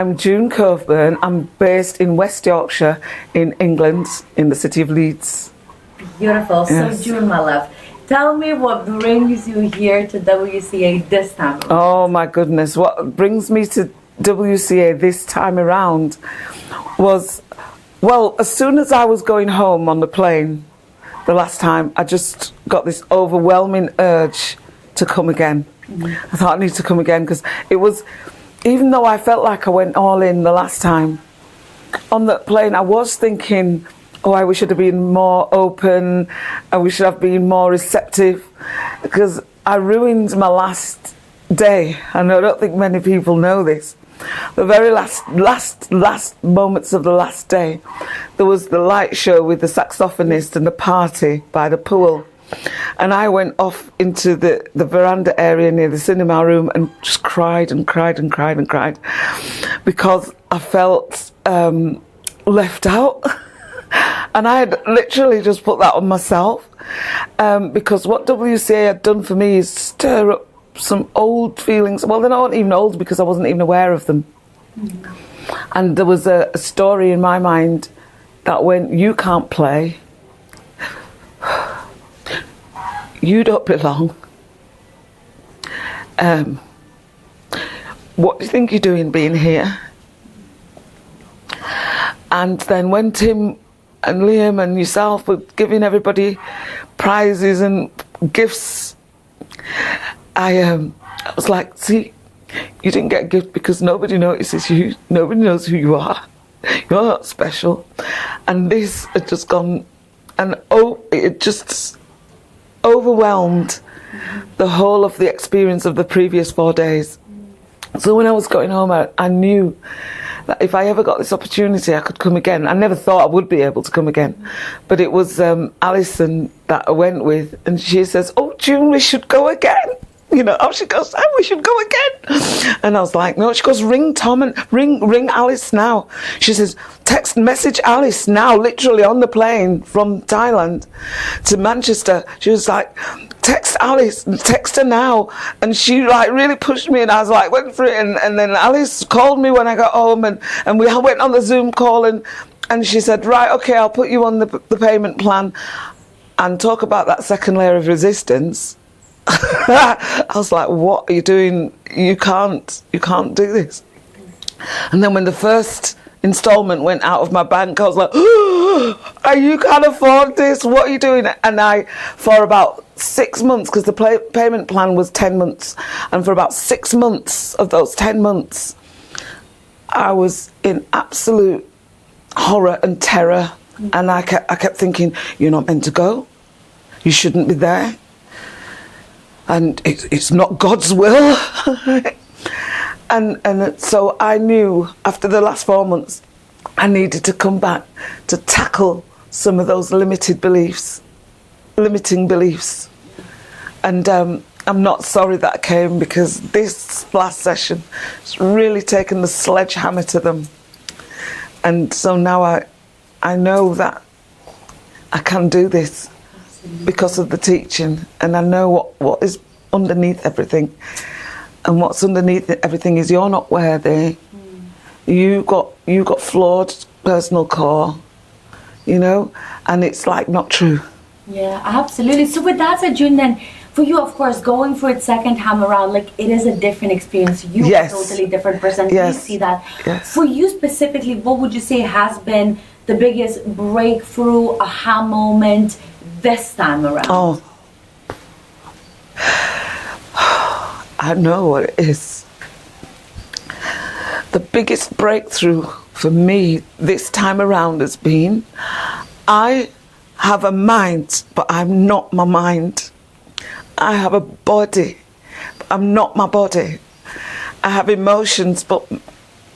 I'm June Cothburn. I'm based in West Yorkshire in England, in the city of Leeds. Beautiful. Yes. So June, my love, tell me what brings you here to WCA this time around. Oh my goodness, what brings me to WCA this time around was, well, as soon as I was going home on the plane the last time, I just got this overwhelming urge to come again. I thought I need to come again because it was, even though I felt like I went all in the last time, on the plane I was thinking, oh, I wish I'd have been more open, I wish I'd have been more receptive, because I ruined my last day, and I don't think many people know this. The very last moments of the last day, there was the light show with the saxophonist and the party by the pool. And I went off into the veranda area near the cinema room and just cried and cried and cried and cried because I felt left out. And I had literally just put that on myself because what WCA had done for me is stir up some old feelings. Well, they're not even old because I wasn't even aware of them. And there was a story in my mind that when you can't play, you don't belong. What do you think you're doing being here? And then when Tim and Liam and yourself were giving everybody prizes and gifts, I was like, see, you didn't get a gift because nobody notices you, nobody knows who you are, you're not special. And this had just gone, and it just overwhelmed the whole of the experience of the previous 4 days. So when I was going home, I knew that if I ever got this opportunity, I could come again. I never thought I would be able to come again. But it was Alison that I went with, and she says, oh, June, we should go again. You know, she goes, oh, we should go again. And I was like, no. She goes, ring Tom and ring Alice now. She says, message Alice now, literally on the plane from Thailand to Manchester. She was like, text Alice, text her now. And she like really pushed me, and I was like, went for it. And then Alice called me when I got home, and we went on the Zoom call, and she said, right, okay, I'll put you on the payment plan and talk about that second layer of resistance. I was like, what are you doing? You can't do this. And then when the first installment went out of my bank, I was like, oh, you can't afford this, what are you doing? And I, for about 6 months, because the payment plan was 10 months, and for about 6 months of those 10 months, I was in absolute horror and terror. And I kept thinking, you're not meant to go, you shouldn't be there, and it's not God's will. And so I knew after the last 4 months I needed to come back to tackle some of those limiting beliefs. And I'm not sorry that came, because this last session has really taken the sledgehammer to them. And so now I know that I can do this because of the teaching, and I know what is underneath everything. And what's underneath everything is you're not worthy. You got flawed personal core, you know, and it's like not true. Yeah, absolutely. So with that said, June, then for you, of course, going for it second time around, like, it is a different experience. You're Yes. a totally different person. Yes. We see that. Yes. For you specifically, what would you say has been the biggest breakthrough, aha moment this time around? Oh, I know what it is. The biggest breakthrough for me this time around has been, I have a mind, but I'm not my mind. I have a body, but I'm not my body. I have emotions, but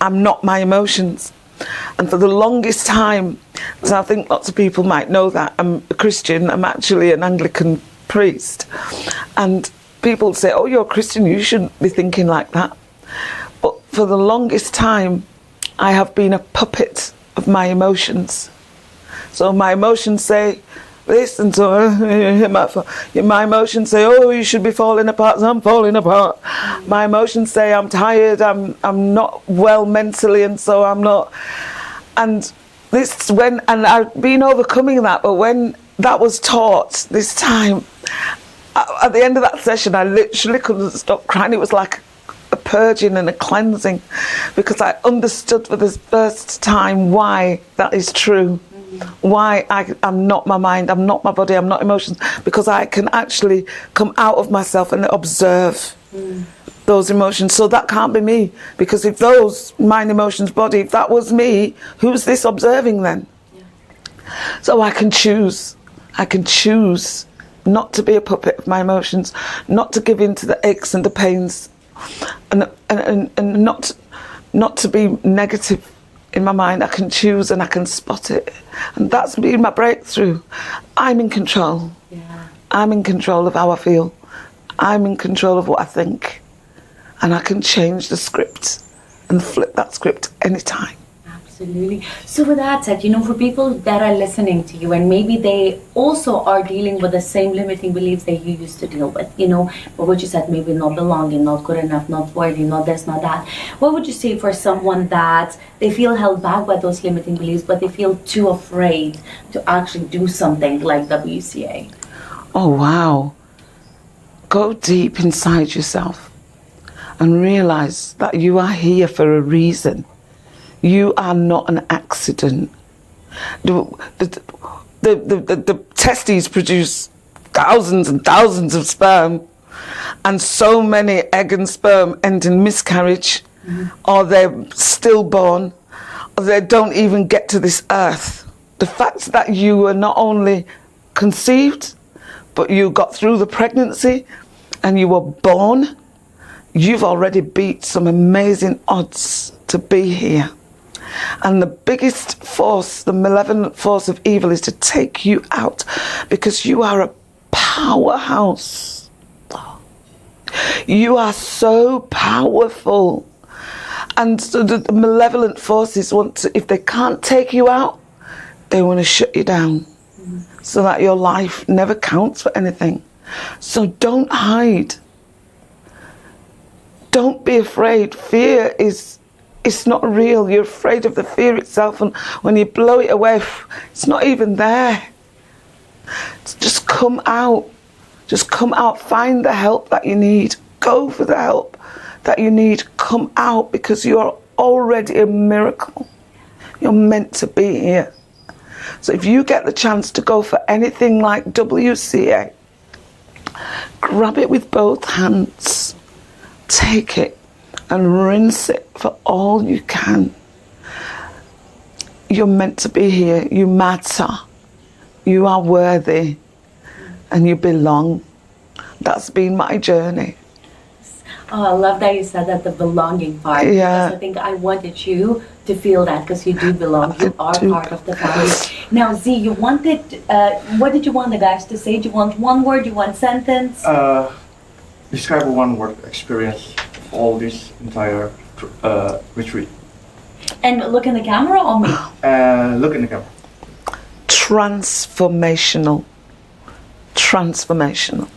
I'm not my emotions. And for the longest time, because I think lots of people might know that, I'm a Christian, I'm actually an Anglican priest. And people say, oh, you're a Christian, you shouldn't be thinking like that. But for the longest time, I have been a puppet of my emotions. So my emotions say, this, and so my emotions say, oh, you should be falling apart, so I'm falling apart. My emotions say I'm tired, I'm not well mentally, and so I'm not. And this when, and I've been overcoming that, but when that was taught this time, at the end of that session, I literally couldn't stop crying. It was like a purging and a cleansing, because I understood for the first time why that is true. Why I'm not my mind, I'm not my body, I'm not emotions, because I can actually come out of myself and observe those emotions. So that can't be me, because if those mind, emotions, body, if that was me, who's this observing then? So I can choose not to be a puppet of my emotions, not to give in to the aches and the pains, and not to be negative in my mind. I can choose and I can spot it, and that's been my breakthrough. I'm in control. I'm in control of how I feel. I'm in control of what I think, and I can change the script and flip that script anytime. Absolutely. So with that said, for people that are listening to you and maybe they also are dealing with the same limiting beliefs that you used to deal with, but what you said, maybe not belonging, not good enough, not worthy, not this, not that. What would you say for someone that they feel held back by those limiting beliefs, but they feel too afraid to actually do something like WCA? Oh, wow. Go deep inside yourself and realize that you are here for a reason. You are not an accident. The testes produce thousands and thousands of sperm, and so many egg and sperm end in miscarriage, or they're stillborn, or they don't even get to this earth. The fact that you were not only conceived, but you got through the pregnancy and you were born, you've already beat some amazing odds to be here. And the biggest force, the malevolent force of evil, is to take you out, because you are a powerhouse. You are so powerful. And so the malevolent forces want to, if they can't take you out, they want to shut you down, so that your life never counts for anything. So don't hide. Don't be afraid. Fear it's not real. You're afraid of the fear itself, and when you blow it away, it's not even there. Just come out. Just come out. Find the help that you need. Go for the help that you need. Come out, because you are already a miracle. You're meant to be here. So if you get the chance to go for anything like WCA, grab it with both hands. Take it and rinse it for all you can. You're meant to be here. You matter. You are worthy, and you belong. That's been my journey. Oh, I love that you said that, the belonging part. Yeah. Because I think I wanted you to feel that, because you do belong. You are part of the family. Now, Z, you wanted, what did you want the guys to say? Do you want one word? Do you want sentence? Describe a one-word experience of all this entire retreat. And look in the camera or me? Look in the camera. Transformational. Transformational.